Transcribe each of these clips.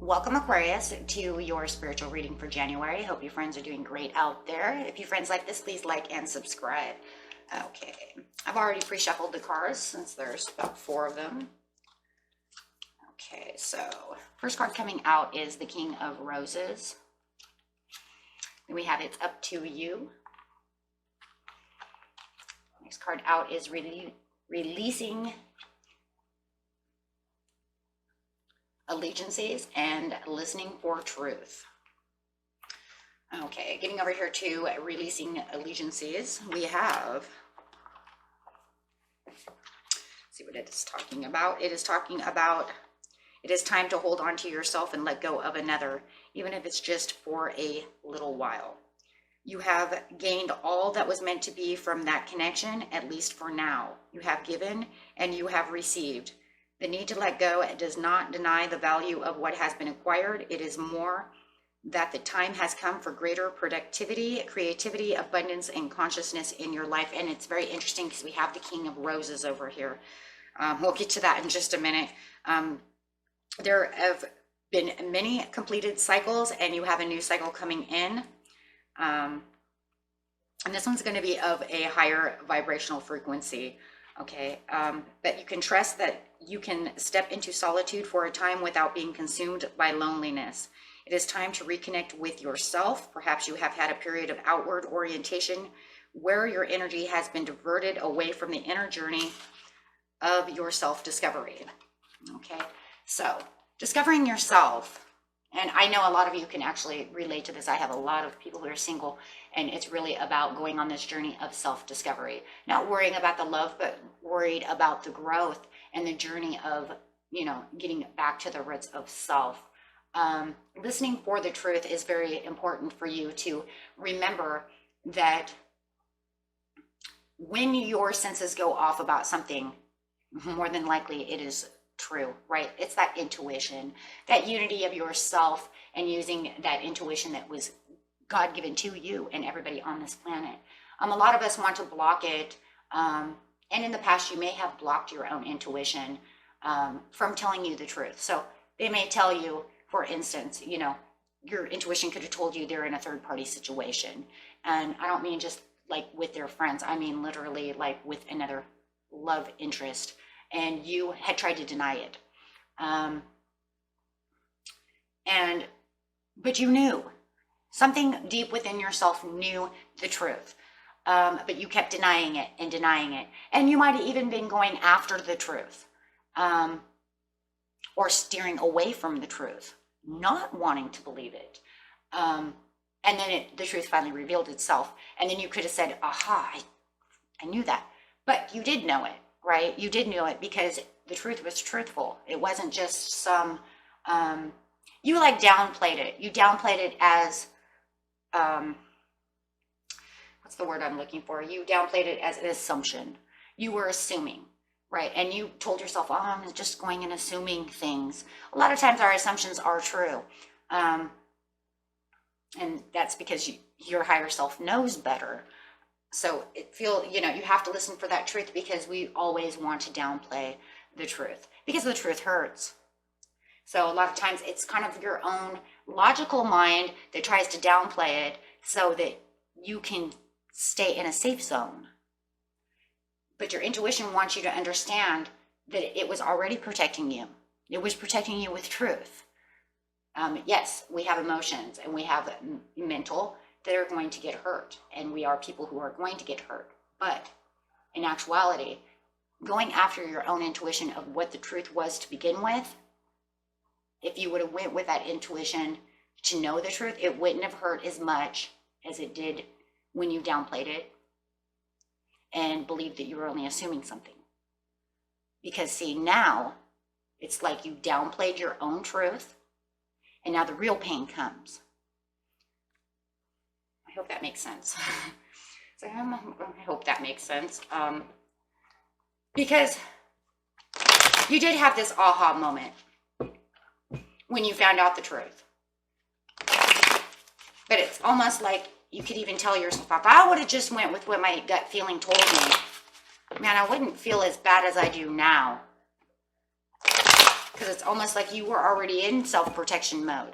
Welcome, Aquarius, to your spiritual reading for January. Hope you friends are doing great out there. If you friends like this, please like and subscribe. Okay, I've already pre-shuffled the cards since there's about 4 of them. Okay, so first card coming out is the King of Roses. Then we have It's Up to You. Next card out is Releasing Allegiances and Listening for Truth. Okay, getting over here to Releasing Allegiances, we have, let's see what it is talking about. It is talking about it is time to hold on to yourself and let go of another, even if it's just for a little while. You have gained all that was meant to be from that connection, at least for now. You have given and you have received. The need to let go does not deny the value of what has been acquired. It is more that the time has come for greater productivity, creativity, abundance, and consciousness in your life. And it's very interesting because we have the King of Roses over here. We'll get to that in just a minute. There have been many completed cycles, and you have a new cycle coming in. And this one's going to be of a higher vibrational frequency. Okay, but you can trust that you can step into solitude for a time without being consumed by loneliness. It is time to reconnect with yourself. Perhaps you have had a period of outward orientation where your energy has been diverted away from the inner journey of your self-discovery. Okay, so discovering yourself. And I know a lot of you can actually relate to this. I have a lot of people who are single, and it's really about going on this journey of self-discovery. Not worrying about the love, but worried about the growth and the journey of, getting back to the roots of self. Listening for the truth is very important for you to remember that when your senses go off about something, more than likely it is true, right? It's that intuition, that unity of yourself, and using that intuition that was God-given to you and everybody on this planet. A lot of us want to block it, and in the past you may have blocked your own intuition from telling you the truth. So they may tell you, for instance, your intuition could have told you they're in a third-party situation, and I don't mean just like with their friends. I mean literally like with another love interest, and you had tried to deny it. But you knew. Something deep within yourself knew the truth. But you kept denying it and denying it. And you might have even been going after the truth. Or steering away from the truth. Not wanting to believe it. And then the truth finally revealed itself. And then you could have said, aha, I knew that. But you did know it. Right? You did know it because the truth was truthful. It wasn't just some, you like downplayed it. You downplayed it as, what's the word I'm looking for? You downplayed it as an assumption. You were assuming, right? And you told yourself, oh, I'm just going and assuming things. A lot of times our assumptions are true. And that's because your higher self knows better. So you have to listen for that truth, because we always want to downplay the truth because the truth hurts. So a lot of times it's kind of your own logical mind that tries to downplay it so that you can stay in a safe zone. But your intuition wants you to understand that it was already protecting you. It was protecting you with truth. Yes, we have emotions and we have mental that are going to get hurt, and we are people who are going to get hurt. But in actuality, going after your own intuition of what the truth was to begin with, if you would have went with that intuition to know the truth, it wouldn't have hurt as much as it did when you downplayed it and believed that you were only assuming something. Because see, now it's like you downplayed your own truth, and now the real pain comes. I hope that makes sense. So I hope that makes sense. Because you did have this aha moment when you found out the truth. But it's almost like you could even tell yourself, if I would have just went with what my gut feeling told me, man, I wouldn't feel as bad as I do now. because it's almost like you were already in self-protection mode.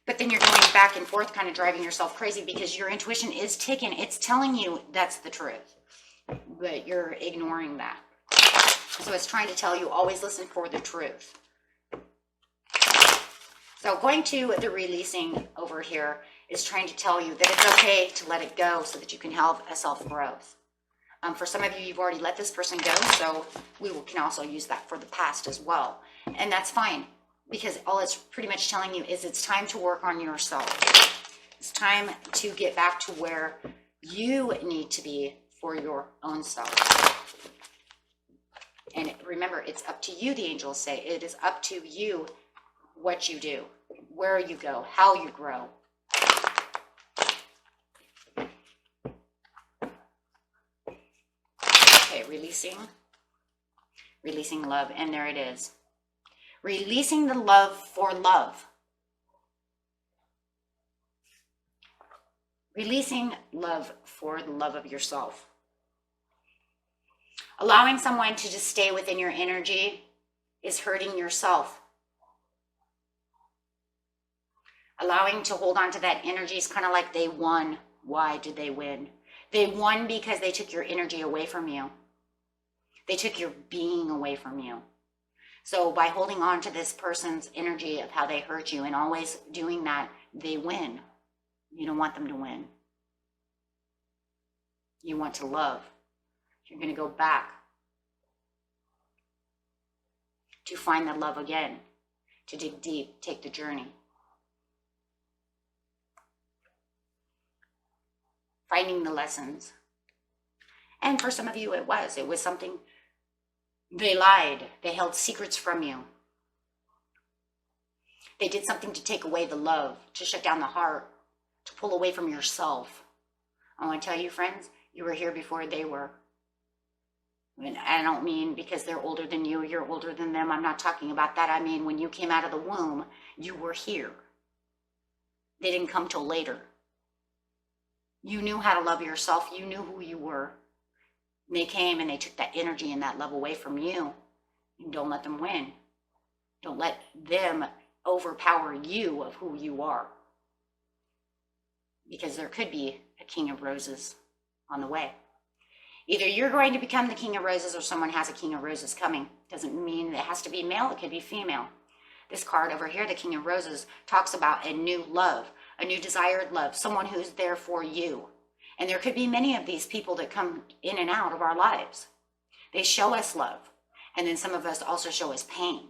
But then you're going back and forth, kind of driving yourself crazy because your intuition is ticking. It's telling you that's the truth, but you're ignoring that. So it's trying to tell you, always listen for the truth. So going to the releasing over here is trying to tell you that it's okay to let it go so that you can have a self-growth. For some of you, you've already let this person go, so can also use that for the past as well. And that's fine, because all it's pretty much telling you is it's time to work on yourself. It's time to get back to where you need to be for your own self. And remember, it's up to you, the angels say. It is up to you what you do, where you go, how you grow. Okay, releasing love, and there it is. Releasing the love for love. Releasing love for the love of yourself. Allowing someone to just stay within your energy is hurting yourself. Allowing to hold on to that energy is kind of like they won. Why did they win? They won because they took your energy away from you. They took your being away from you. So by holding on to this person's energy of how they hurt you and always doing that, they win. You don't want them to win. You want to love. You're going to go back to find that love again, to dig deep, take the journey. Finding the lessons. And for some of you, it was something. They lied. They held secrets from you. They did something to take away the love, to shut down the heart, to pull away from yourself. I want to tell you, friends, you were here before they were. And I don't mean because they're older than you, you're older than them. I'm not talking about that. I mean, when you came out of the womb, you were here. They didn't come till later. You knew how to love yourself. You knew who you were. They came and they took that energy and that love away from you. And don't let them win. Don't let them overpower you of who you are. Because there could be a King of Roses on the way. Either you're going to become the King of Roses or someone has a King of Roses coming. Doesn't mean it has to be male. It could be female. This card over here, the King of Roses, talks about a new love, a new desired love, someone who's there for you. And there could be many of these people that come in and out of our lives. They show us love. And then some of us also show us pain.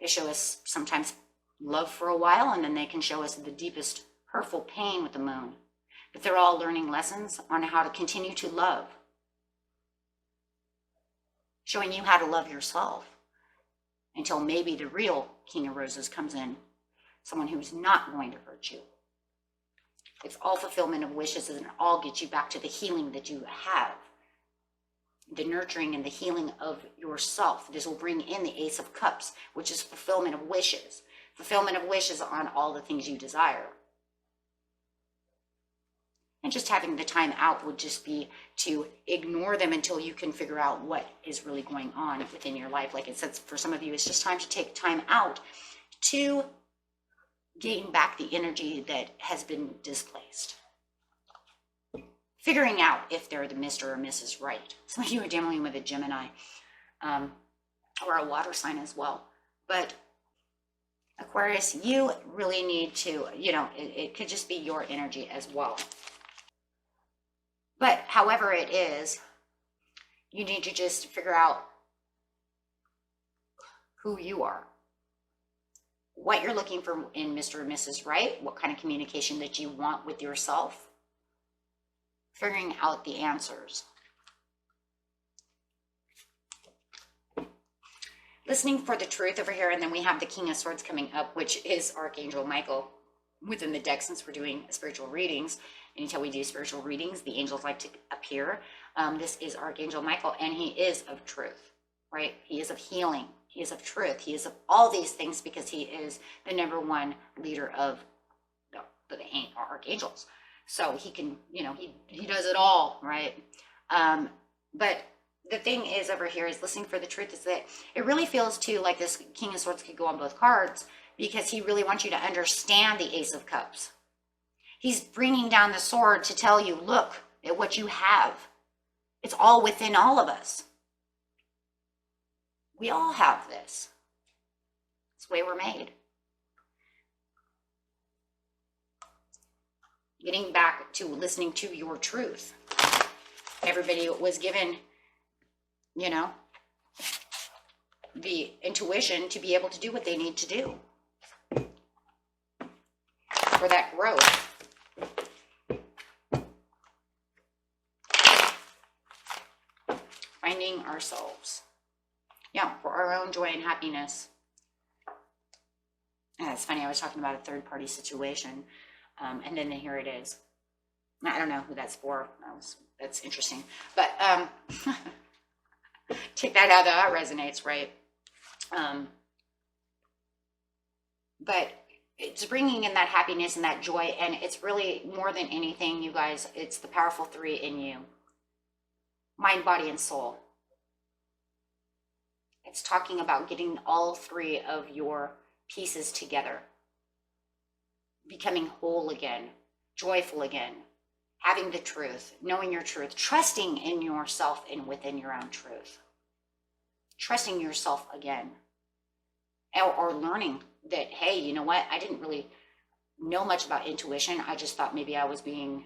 They show us sometimes love for a while, and then they can show us the deepest hurtful pain with the moon. But they're all learning lessons on how to continue to love. Showing you how to love yourself until maybe the real King of Roses comes in. Someone who's not going to hurt you. It's all fulfillment of wishes, and it all gets you back to the healing that you have. The nurturing and the healing of yourself. This will bring in the Ace of Cups, which is fulfillment of wishes. Fulfillment of wishes on all the things you desire. And just having the time out would just be to ignore them until you can figure out what is really going on within your life. Like it says, for some of you, it's just time to take time out to gain back the energy that has been displaced. Figuring out if they're the Mr. or Mrs. Right. Some of you are dealing with a Gemini or a water sign as well. But Aquarius, you really need to, it could just be your energy as well. But however it is, you need to just figure out who you are. What you're looking for in Mr. or Mrs. Right, what kind of communication that you want with yourself, figuring out the answers. Listening for the truth over here, and then we have the King of Swords coming up, which is Archangel Michael within the deck, since we're doing spiritual readings. Anytime we do spiritual readings, the angels like to appear. This is Archangel Michael, and he is of truth, right? He is of healing. He is of truth. He is of all these things because he is the #1 leader of the archangels. So he can, he does it all, right? But the thing is over here is listening for the truth is that it really feels too like this King of Swords could go on both cards because he really wants you to understand the Ace of Cups. He's bringing down the sword to tell you, look at what you have. It's all within all of us. We all have this. It's the way we're made. Getting back to listening to your truth. Everybody was given, you know, the intuition to be able to do what they need to do for that growth. Finding ourselves. Yeah, for our own joy and happiness. And it's funny, I was talking about a third-party situation, and then here it is. I don't know who that's for. That's interesting. But take that out. That resonates, right? But it's bringing in that happiness and that joy, and it's really more than anything, you guys, it's the powerful three in you. Mind, body, and soul. It's talking about getting all three of your pieces together. Becoming whole again, joyful again, having the truth, knowing your truth, trusting in yourself and within your own truth. Trusting yourself again. Or learning that, hey, you know what? I didn't really know much about intuition. I just thought maybe I was being,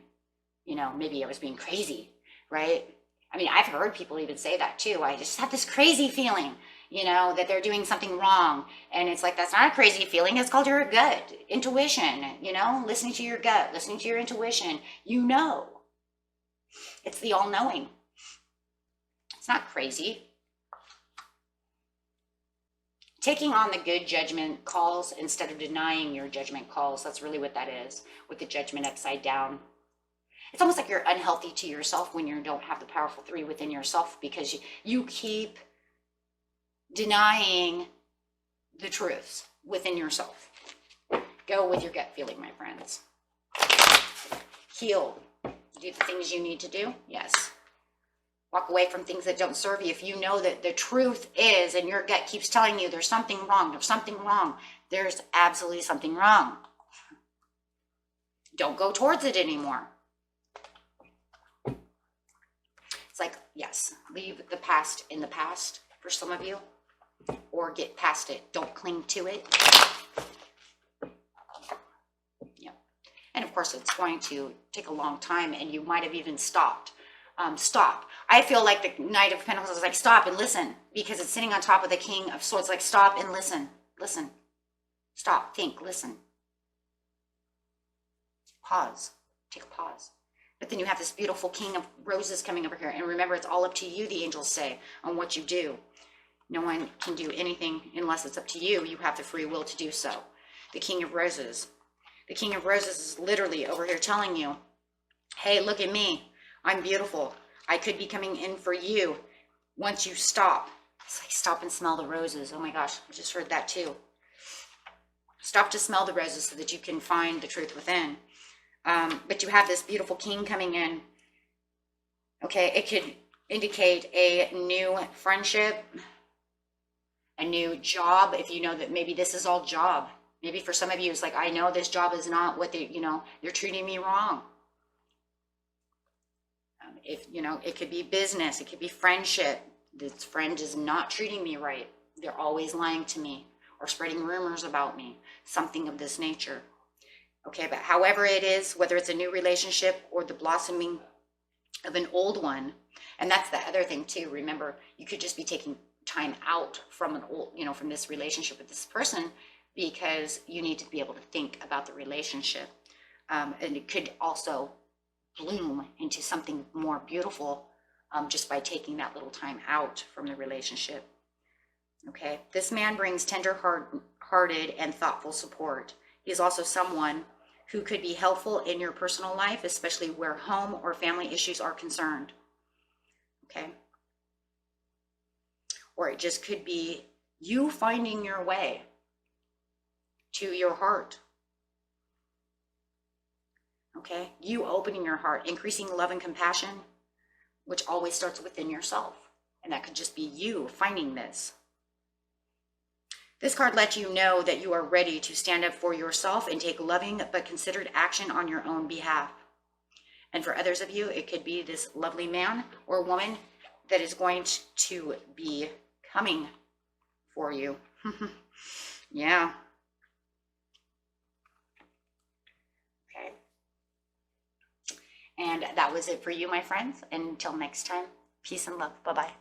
maybe I was being crazy, right? I mean, I've heard people even say that too. I just have this crazy feeling, that they're doing something wrong. And it's like, that's not a crazy feeling. It's called your gut, intuition, listening to your gut, listening to your intuition. It's the all-knowing. It's not crazy. Taking on the good judgment calls instead of denying your judgment calls. That's really what that is, with the judgment upside down. It's almost like you're unhealthy to yourself when you don't have the powerful three within yourself because you keep denying the truths within yourself. Go with your gut feeling, my friends. Heal. Do the things you need to do. Yes. Walk away from things that don't serve you. If you know that the truth is, and your gut keeps telling you there's something wrong, there's absolutely something wrong. Don't go towards it anymore. It's like, yes, leave the past in the past for some of you, or get past it. Don't cling to it. Yeah. And of course, it's going to take a long time, and you might have even stopped. Stop. I feel like the Knight of Pentacles is like, stop and listen, because it's sitting on top of the King of Swords. Like, stop and listen. Listen. Stop, think, listen. Pause. Take a pause. But then you have this beautiful King of Roses coming over here. And remember, it's all up to you, the angels say, on what you do. No one can do anything unless it's up to you. You have the free will to do so. The King of Roses. The King of Roses is literally over here telling you, hey, look at me. I'm beautiful. I could be coming in for you once you stop. It's like, stop and smell the roses. Oh my gosh, I just heard that too. Stop to smell the roses so that you can find the truth within. But you have this beautiful king coming in. Okay, it could indicate a new friendship, a new job. If you know that maybe this is all job. Maybe for some of you, it's like, I know this job is not what they're treating me wrong. It could be business, it could be friendship. This friend is not treating me right. They're always lying to me or spreading rumors about me, something of this nature. Okay, but however it is, whether it's a new relationship or the blossoming of an old one, and that's the other thing too. Remember, you could just be taking time out from an old, from this relationship with this person because you need to be able to think about the relationship. And it could also bloom into something more beautiful just by taking that little time out from the relationship. Okay, this man brings tender-hearted and thoughtful support. He is also someone who could be helpful in your personal life, especially where home or family issues are concerned. Okay, or it just could be you finding your way to your heart. Okay, you opening your heart, increasing love and compassion, which always starts within yourself. And that could just be you finding this. This card lets you know that you are ready to stand up for yourself and take loving but considered action on your own behalf. And for others of you, it could be this lovely man or woman that is going to be coming for you. Yeah. Okay. And that was it for you, my friends. Until next time, peace and love. Bye-bye.